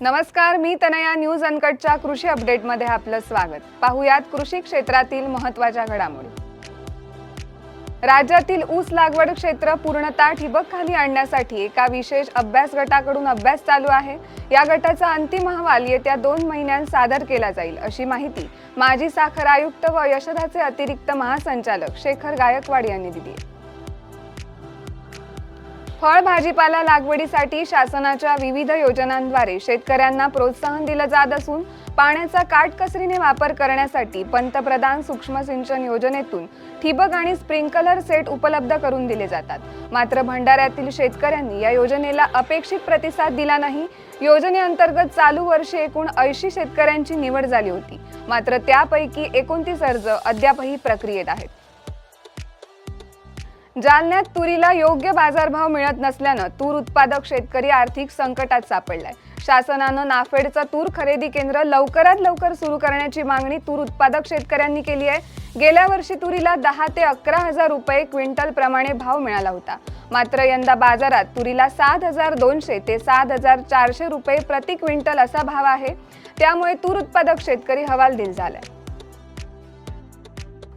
नमस्कार, मी तनया. न्यूज अनकटच्या कृषी अपडेटमध्ये आपलं स्वागत. पाहुयात कृषी क्षेत्रातील महत्त्वाच्या घडामोडी. राज्यातील ऊस लागवड क्षेत्र पूर्णतः ठिबकखाली आणण्यासाठी एका विशेष अभ्यास गटाकडून अभ्यास चालू आहे. या गटाचा अंतिम अहवाल येत्या 2 महिन्यांत सादर केला जाईल, अशी माहिती माजी साखर आयुक्त व यशदाचे अतिरिक्त महासंचालक शेखर गायकवाड यांनी दिली. फळ भाजीपाला लागवडीसाठी शासनाच्या विविध योजनांद्वारे शेतकऱ्यांना प्रोत्साहन दिलं जात असून पाण्याचा काटकसरीने वापर करण्यासाठी पंतप्रधान सूक्ष्म सिंचन योजनेतून ठिबक आणि स्प्रिंकलर सेट उपलब्ध करून दिले जातात. मात्र भंडाऱ्यातील शेतकऱ्यांनी या योजनेला अपेक्षित प्रतिसाद दिला नाही. योजनेअंतर्गत चालू वर्षी एकूण 80 शेतकऱ्यांची निवड झाली होती. मात्र त्यापैकी 29 अर्ज अद्यापही प्रक्रियेत आहेत. जालन्यात तुरीला योग्य बाजारभाव मिळत नसल्यानं तूर उत्पादक शेतकरी आर्थिक संकटात सापडलाय. शासनानं नाफेडचं तूर खरेदी केंद्र लवकरात लवकर सुरू करण्याची मागणी तूर उत्पादक शेतकऱ्यांनी केली आहे. गेल्या वर्षी तुरीला 10 ते 11 हजार रुपये क्विंटल प्रमाणे भाव मिळाला होता. मात्र यंदा बाजारात तुरीला 7,200 ते 7,400 रुपये प्रति क्विंटल असा भाव आहे. त्यामुळे तूर उत्पादक शेतकरी हवालदिल झालाय.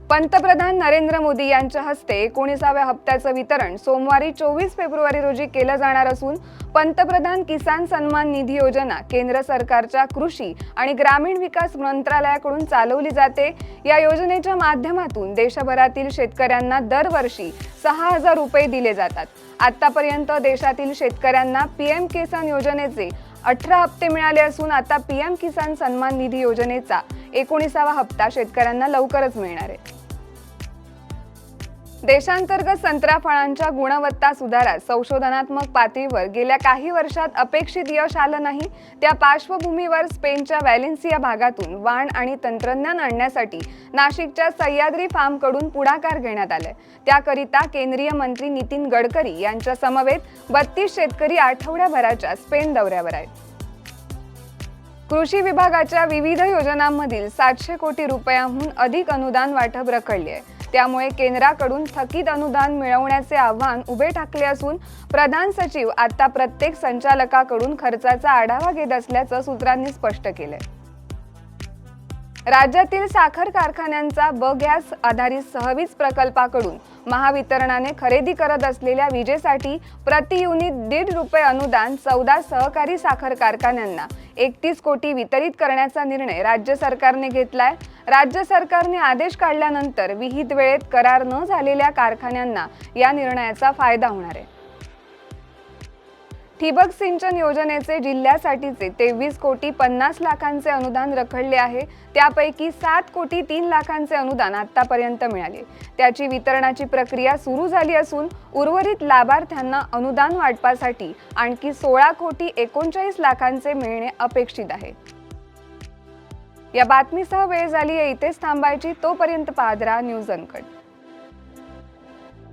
पंतप्रधान नरेंद्र मोदी यांच्या हस्ते 19व्या हप्त्याचं वितरण सोमवारी 24 फेब्रुवारी रोजी केलं जाणार असून पंतप्रधान किसान सन्मान निधी योजना केंद्र सरकारच्या कृषी आणि ग्रामीण विकास मंत्रालयाकडून चालवली जाते. या योजनेच्या माध्यमातून देशभरातील शेतकऱ्यांना दरवर्षी 6,000 रुपये दिले जातात. आतापर्यंत देशातील शेतकऱ्यांना पीएम किसान योजनेचे 18 हप्ते मिळाले असून आता पीएम किसान सन्मान निधी योजनेचा 19वा हप्ता शेतकऱ्यांना लवकरच मिळणार आहे. देशांतर्गत संत्रा फळांच्या गुणवत्ता सुधारात संशोधनात्मक पातळीवर गेल्या काही वर्षात अपेक्षित यश आलं नाही. त्या पार्श्वभूमीवर स्पेनच्या व्हॅलेन्सिया भागातून वाण आणि तंत्रज्ञान आणण्यासाठी नाशिकच्या सह्याद्री फार्मकडून पुढाकार घेण्यात आलाय. त्याकरिता केंद्रीय मंत्री नितीन गडकरी यांच्या समवेत 32 शेतकरी आठवड्याभराच्या स्पेन दौऱ्यावर आहेत. कृषी विभागाच्या विविध योजनांमधील 700 कोटी रुपयांहून अधिक अनुदान वाटप रखडले आहे. त्यामुळे केंद्राकडून थकीत अनुदान मिळवण्याचे आव्हान उभे ठाकले असून प्रधान सचिव आता प्रत्येक संचालकाकडून खर्चाचा आढावा घेत असल्याचं सूत्रांनी स्पष्ट केलंय. राज्यातील साखर कारखान्यांचा गॅस आधारित सहवीज प्रकल्पाकडून महावितरणाने खरेदी करत असलेल्या विजेसाठी प्रति युनिट 1.5 रुपये अनुदान 14 सहकारी साखर कारखान्यांना 31 कोटी वितरित करण्याचा निर्णय राज्य सरकारने घेतलाय. राज्य सरकारने आदेश काढल्यानंतर विहित वेळेत करार न झालेल्या कारखान्यांना या निर्णयाचा फायदा होणार आहे. ठिबक सिंचन योजनेचे जिल्ह्यासाठीचे 23 कोटी 50 लाखांचे अनुदान रखडले आहे. त्यापैकी 7 कोटी 3 लाखांचे अनुदान आतापर्यंत मिळाले. त्याची वितरणाची प्रक्रिया सुरू झाली असून उर्वरित लाभार्थ्यांना अनुदान वाटपासाठी आणखी 16 कोटी 39 लाखांचे मिळणे अपेक्षित आहे. या बातमीसह वेळ झाली आहे इथेच थांबायची. तोपर्यंत पाहत राहा न्यूज अनकट.